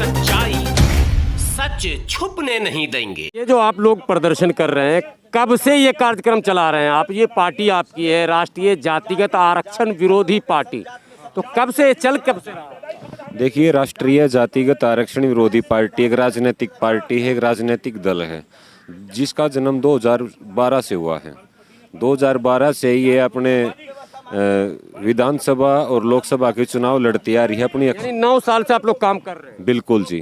सच्चाई सच छुपने नहीं देंगे। ये जो आप लोग प्रदर्शन कर रहे हैं, कब से ये कार्यक्रम चला रहे हैं आप? ये पार्टी आपकी है राष्ट्रीय जातिगत आरक्षण विरोधी पार्टी, तो कब से चल कब से रहा? देखिए, राष्ट्रीय जातिगत आरक्षण विरोधी पार्टी एक राजनीतिक पार्टी है, एक राजनीतिक दल है जिसका जन्म 2012 से हुआ है। 2012 से ये अपने विधानसभा और लोकसभा के चुनाव लड़ती आ रही है अपनी। यानी 9 साल से आप लोग काम कर रहे हैं। बिल्कुल जी।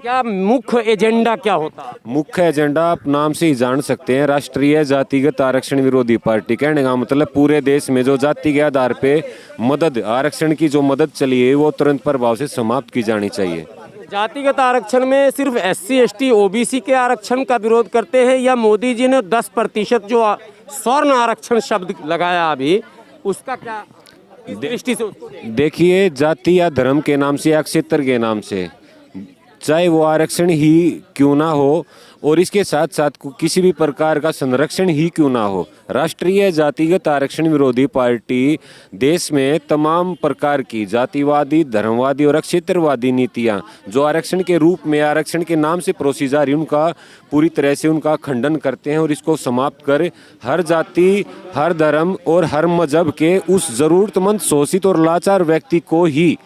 क्या मुख्य एजेंडा क्या होता है? मुख्य एजेंडा आप नाम से ही जान सकते हैं, राष्ट्रीय जातिगत आरक्षण विरोधी पार्टी। कहने का मतलब पूरे देश में जो जाति के आधार पे मदद, आरक्षण की जो मदद चली है वो तुरंत प्रभाव से समाप्त की जानी चाहिए। जातिगत आरक्षण में सिर्फ SC ST OBC के आरक्षण का विरोध करते हैं, या मोदी जी ने 10% जो स्वर्ण आरक्षण शब्द लगाया अभी, उसका क्या इस दृष्टि से? देखिए, जाति या धर्म के नाम से या क्षेत्र के नाम से चाहे वो आरक्षण ही क्यों ना हो और इसके साथ साथ किसी भी प्रकार का संरक्षण ही क्यों ना हो, राष्ट्रीय जातिगत आरक्षण विरोधी पार्टी देश में तमाम प्रकार की जातिवादी, धर्मवादी और क्षेत्रवादी नीतियां जो आरक्षण के रूप में, आरक्षण के नाम से परोसी जा रही, उनका पूरी तरह से उनका खंडन करते हैं और इसको समाप्त कर हर जाति, हर धर्म और हर मजहब के उस जरूरतमंद, शोषित और लाचार व्यक्ति को ही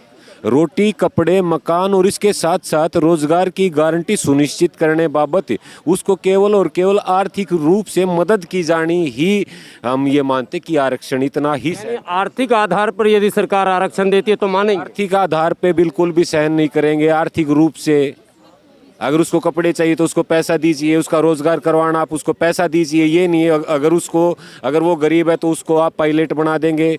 रोटी, कपड़े, मकान और इसके साथ साथ रोजगार की गारंटी सुनिश्चित करने बाबत उसको केवल और केवल आर्थिक रूप से मदद की जानी ही हम ये मानते कि आरक्षण इतना ही। आर्थिक आधार पर यदि सरकार आरक्षण देती है तो मानेंगे? आर्थिक आधार पे बिल्कुल भी सहन नहीं करेंगे। आर्थिक रूप से अगर उसको कपड़े चाहिए तो उसको पैसा दीजिए, उसका रोजगार करवाना आप उसको पैसा दीजिए। ये नहीं है अगर वो गरीब है तो उसको आप पायलट बना देंगे,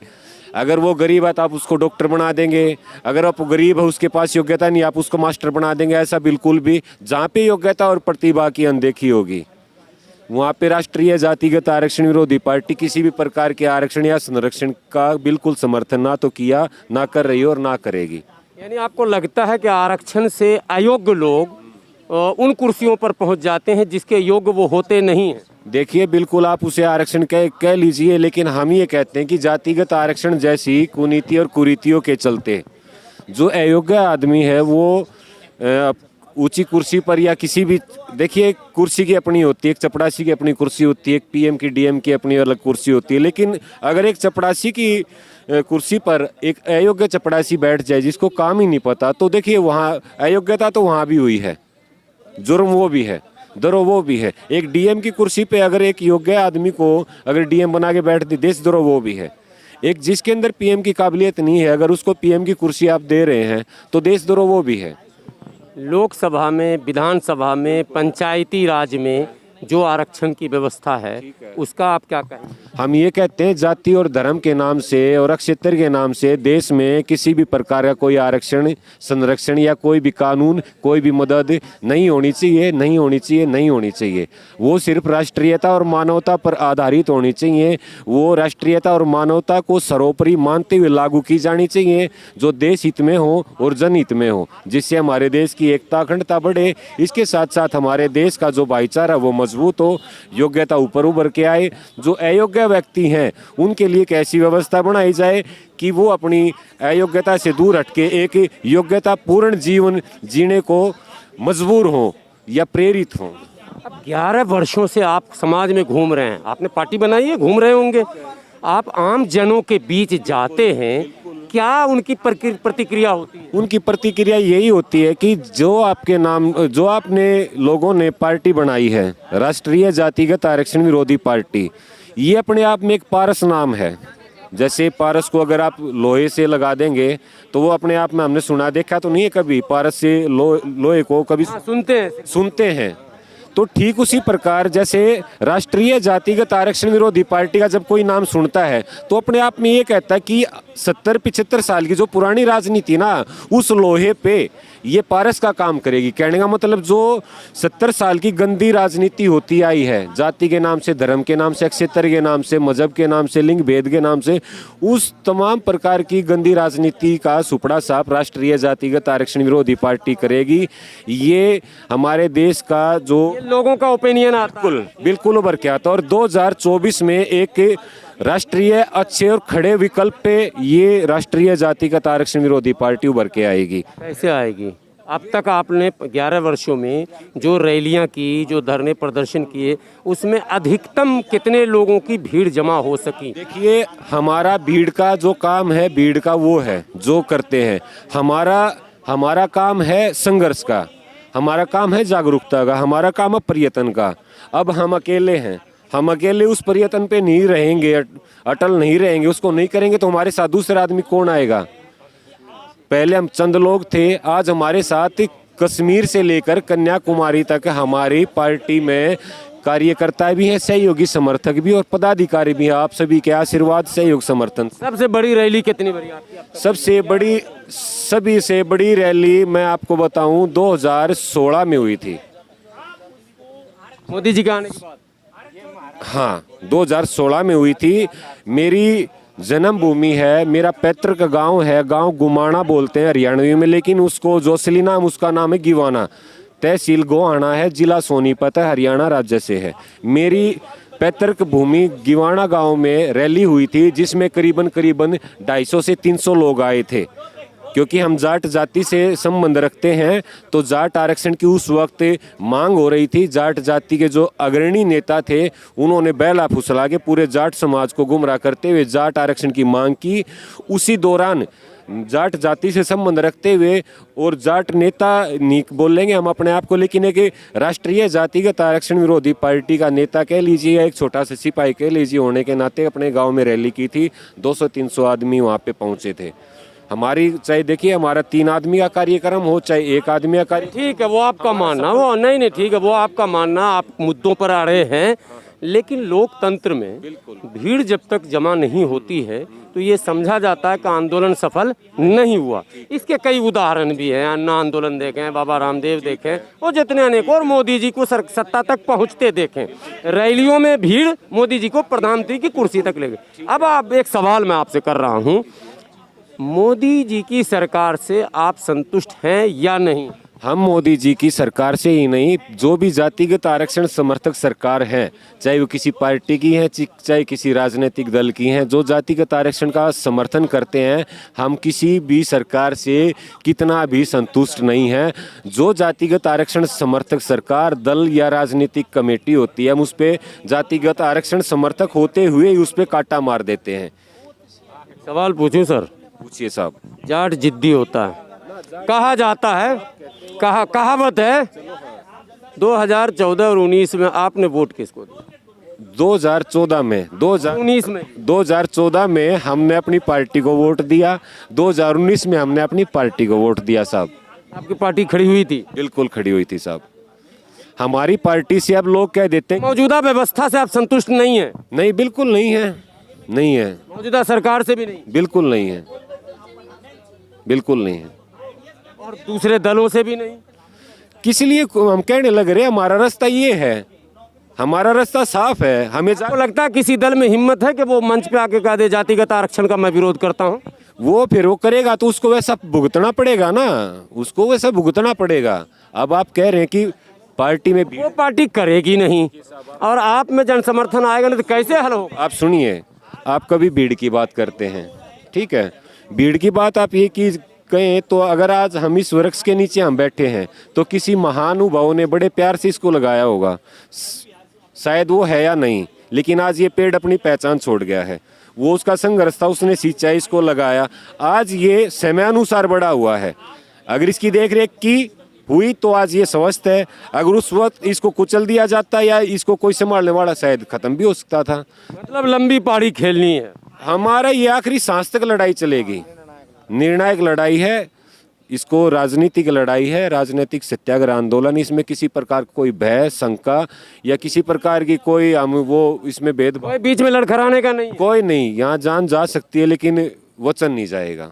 अगर वो गरीब है तो आप उसको डॉक्टर बना देंगे, अगर आप गरीब है उसके पास योग्यता नहीं आप उसको मास्टर बना देंगे। ऐसा बिल्कुल भी, जहाँ पे योग्यता और प्रतिभा की अनदेखी होगी वहाँ पे राष्ट्रीय जातिगत आरक्षण विरोधी पार्टी किसी भी प्रकार के आरक्षण या संरक्षण का बिल्कुल समर्थन ना तो किया, ना कर रही और ना करेगी। यानी आपको लगता है कि आरक्षण से अयोग्य लोग उन कुर्सियों पर पहुंच जाते हैं जिसके योग्य वो होते नहीं हैं? देखिए, बिल्कुल आप उसे आरक्षण कह लीजिए, लेकिन हम ये कहते हैं कि जातिगत आरक्षण जैसी कुनीति और कुरीतियों के चलते जो अयोग्य आदमी है वो ऊंची कुर्सी पर या किसी भी, देखिए कुर्सी की अपनी होती है, एक चपरासी की अपनी कुर्सी होती है, एक PM की DM की अपनी अलग कुर्सी होती है, लेकिन अगर एक चपरासी की कुर्सी पर एक अयोग्य चपरासी बैठ जाए जिसको काम ही नहीं पता, तो देखिए वहाँ अयोग्यता तो वहाँ भी हुई है, जुर्म वो भी है, द्रोह वो भी है। एक DM की कुर्सी पे अगर एक योग्य आदमी को अगर DM बना के बैठ दी, देशद्रोह वो भी है। एक जिसके अंदर PM की काबिलियत नहीं है अगर उसको PM की कुर्सी आप दे रहे हैं तो देशद्रोह वो भी है। लोकसभा में, विधानसभा में, पंचायती राज में जो आरक्षण की व्यवस्था है उसका आप क्या कहें? हम ये कहते हैं जाति और धर्म के नाम से और क्षेत्र के नाम से देश में किसी भी प्रकार का कोई आरक्षण, संरक्षण या कोई भी कानून, कोई भी मदद नहीं होनी चाहिए, नहीं होनी चाहिए, नहीं होनी चाहिए। वो सिर्फ राष्ट्रीयता और मानवता पर आधारित होनी चाहिए। वो राष्ट्रीयता और मानवता को सर्वोपरि मानते हुए लागू की जानी चाहिए, जो देश हित में हो और जनहित में हो, जिससे हमारे देश की एकता, अखंडता बढ़े। इसके साथ साथ हमारे देश का जो भाईचारा वो मजबूत हो, योग्यता ऊपर उभर के आए। जो अयोग्य व्यक्ति हैं उनके लिए एक ऐसी व्यवस्था बनाई जाए कि वो अपनी अयोग्यता से दूर हटके एक योग्यता पूर्ण जीवन जीने को मजबूर हो या प्रेरित हो। अब 11 वर्षों से आप समाज में घूम रहे हैं, आपने पार्टी बनाई है, घूम रहे होंगे, आप आम जनों के बीच जाते हैं, क्या उनकी प्रतिक्रिया होती है? उनकी प्रतिक्रिया यही होती है कि जो आपने लोगों ने पार्टी बनाई है, राष्ट्रीय जातिगत आरक्षण विरोधी पार्टी, ये अपने आप में एक पारस नाम है। जैसे पारस को अगर आप लोहे से लगा देंगे तो वो अपने आप में, हमने सुना, देखा तो नहीं है कभी पारस से लोहे को कभी सुनते हैं। तो ठीक उसी प्रकार जैसे राष्ट्रीय जातिगत आरक्षण विरोधी पार्टी का जब कोई नाम सुनता है तो अपने आप में ये कहता है कि 70-75 साल की जो पुरानी राजनीति ना, उस लोहे पे ये पारस का काम करेगी। कहने का मतलब जो 70 साल की गंदी राजनीति होती आई है, जाति के नाम से, धर्म के नाम से, क्षेत्र के नाम से, मजहब के नाम से, लिंग भेद के नाम से, उस तमाम प्रकार की गंदी राजनीति का सुपड़ा साफ राष्ट्रीय जातिगत आरक्षण विरोधी पार्टी करेगी। ये हमारे देश का जो लोगों का ओपिनियन आता है, बिल्कुल उभर के आता है। और 2024 में एक राष्ट्रीय अच्छे और खड़े विकल्प पे ये राष्ट्रीय जातिगत आरक्षण विरोधी पार्टी उभर के आएगी। कैसे आएगी? अब तक आपने 11 वर्षों में जो रैलियां की, जो धरने प्रदर्शन किए, उसमें अधिकतम कितने लोगों की भीड़ जमा हो सकी? देखिए, हमारा भीड़ का जो काम है, भीड़ का वो है जो करते हैं। हमारा काम है संघर्ष का, हमारा काम है जागरूकता का, हमारा काम है पर्यटन का। अब हम अकेले हैं, हम अकेले उस पर्यटन पे नहीं रहेंगे, अटल नहीं रहेंगे, उसको नहीं करेंगे तो हमारे साथ दूसरा आदमी कौन आएगा? पहले हम चंद लोग थे, आज हमारे साथ कश्मीर से लेकर कन्याकुमारी तक हमारी पार्टी में कार्यकर्ता भी हैं, सहयोगी समर्थक भी और पदाधिकारी भी हैं। आप सभी के आशीर्वाद, सहयोग, समर्थन। सबसे बड़ी रैली कितनी बड़ी आपकी? सभी से बड़ी रैली मैं आपको बताऊं 2016 में हुई थी, मोदी जी के आने के बाद। हाँ 2016 में हुई थी। मेरी जन्मभूमि है, मेरा पैतृक गांव है, गांव गुमाना बोलते हैं हरियाणवी में, लेकिन उसको जोसली नाम, उसका नाम है गिवाना। तहसील गोहाना है, जिला सोनीपत है, हरियाणा राज्य से है। मेरी पैतृक भूमि गिवाना गांव में रैली हुई थी, जिसमें करीबन 250 से 300 लोग आए थे। क्योंकि हम जाट जाति से संबंध रखते हैं, तो जाट आरक्षण की उस वक्त मांग हो रही थी। जाट जाति के जो अग्रणी नेता थे, उन्होंने बैला फुसला के पूरे जाट समाज को गुमराह करते हुए जाट आरक्षण की मांग की। उसी दौरान जाट जाति से संबंध रखते हुए, और जाट नेता नहीं बोलेंगे हम अपने आप को, लेकिन एक राष्ट्रीय जातिगत आरक्षण विरोधी पार्टी का नेता कह लीजिए, एक छोटा सा सिपाही कह लीजिए होने के नाते अपने गांव में रैली की थी। 200-300 आदमी वहां पे पहुंचे थे। हमारी, चाहे देखिए हमारा 3 आदमी का कार्यक्रम हो, चाहे 1 आदमी का कार्यक्रम, ठीक है, वो आपका मानना, वो नहीं ठीक है, वो आपका मानना, आप मुद्दों पर आ रहे हैं। लेकिन लोकतंत्र में भीड़ जब तक जमा नहीं होती है तो ये समझा जाता है कि आंदोलन सफल नहीं हुआ। इसके कई उदाहरण भी हैं, अन्ना आंदोलन देखें, बाबा रामदेव देखें, और जितने अनेक, और मोदी जी को सत्ता तक पहुंचते देखें। रैलियों में भीड़ मोदी जी को प्रधानमंत्री की कुर्सी तक ले गई। अब आप, एक सवाल मैं आपसे कर रहा हूँ, मोदी जी की सरकार से आप संतुष्ट हैं या नहीं? हम मोदी जी की सरकार से ही नहीं, जो भी जातिगत आरक्षण समर्थक सरकार है, चाहे वो किसी पार्टी की है, चाहे किसी राजनीतिक दल की हैं, जो जातिगत आरक्षण का समर्थन करते हैं, हम किसी भी सरकार से कितना भी संतुष्ट नहीं हैं। जो जातिगत आरक्षण समर्थक सरकार, दल या राजनीतिक कमेटी होती है, हम उस पर जातिगत आरक्षण समर्थक होते हुए ही उस पर कांटा मार देते हैं। सवाल पूछूं सर? पूछिए साहब। जाट जिद्दी होता है, कहा जाता है, कहावत है। 2014 और 19 में आपने वोट किसको दिया? 2014 में, 2014 में हमने अपनी पार्टी को वोट दिया, 2019 में हमने अपनी पार्टी को वोट दिया साहब। आपकी पार्टी खड़ी हुई थी? बिल्कुल खड़ी हुई थी साहब। हमारी पार्टी से अब लोग कह देते हैं मौजूदा व्यवस्था से आप संतुष्ट नहीं है? नहीं, बिल्कुल नहीं है, नहीं है। मौजूदा सरकार से भी नहीं? बिल्कुल नहीं है, बिल्कुल नहीं है। और दूसरे दलों से भी नहीं? किस लिए हम कहने लग रहे हैं? हमारा रास्ता ये है, हमारा रास्ता साफ है। हमें आपको लगता है किसी दल में हिम्मत है कि वो मंच पे आके कह दे जातिगत आरक्षण का मैं विरोध करता हूँ? वो फिर वो करेगा तो उसको वैसा भुगतना पड़ेगा ना, उसको वैसा भुगतना पड़ेगा। अब आप कह रहे हैं कि पार्टी में, वो पार्टी करेगी नहीं और आप में जन समर्थन आएगा नहीं तो कैसे हल होगा? आप सुनिए, आप कभी भीड़ की बात करते हैं, ठीक है, भीड़ की बात आप ये की कहें तो अगर आज हम इस वृक्ष के नीचे हम बैठे हैं तो किसी महानुभाव ने बड़े प्यार से इसको लगाया होगा, शायद वो है या नहीं, लेकिन आज ये पेड़ अपनी पहचान छोड़ गया है। वो उसका संघर्ष था, उसने सिंचाई, इसको लगाया, आज ये समयानुसार बड़ा हुआ है। अगर इसकी देखरेख की हुई तो आज ये स्वस्थ है। अगर उस वक्त इसको कुचल दिया जाता या इसको कोई संभालने वाला, शायद खत्म भी हो सकता था। मतलब लंबी पारी खेलनी है। हमारा ये आखिरी सांस तक लड़ाई चलेगी, निर्णायक लड़ाई है, इसको राजनीतिक लड़ाई है, राजनीतिक सत्याग्रह आंदोलन। इसमें किसी प्रकार कोई भय, शंका या किसी प्रकार की कोई हम वो इसमें भेदभाव, बीच में लड़खड़ाने का नहीं, कोई नहीं। यहाँ जान जा सकती है लेकिन वचन नहीं जाएगा।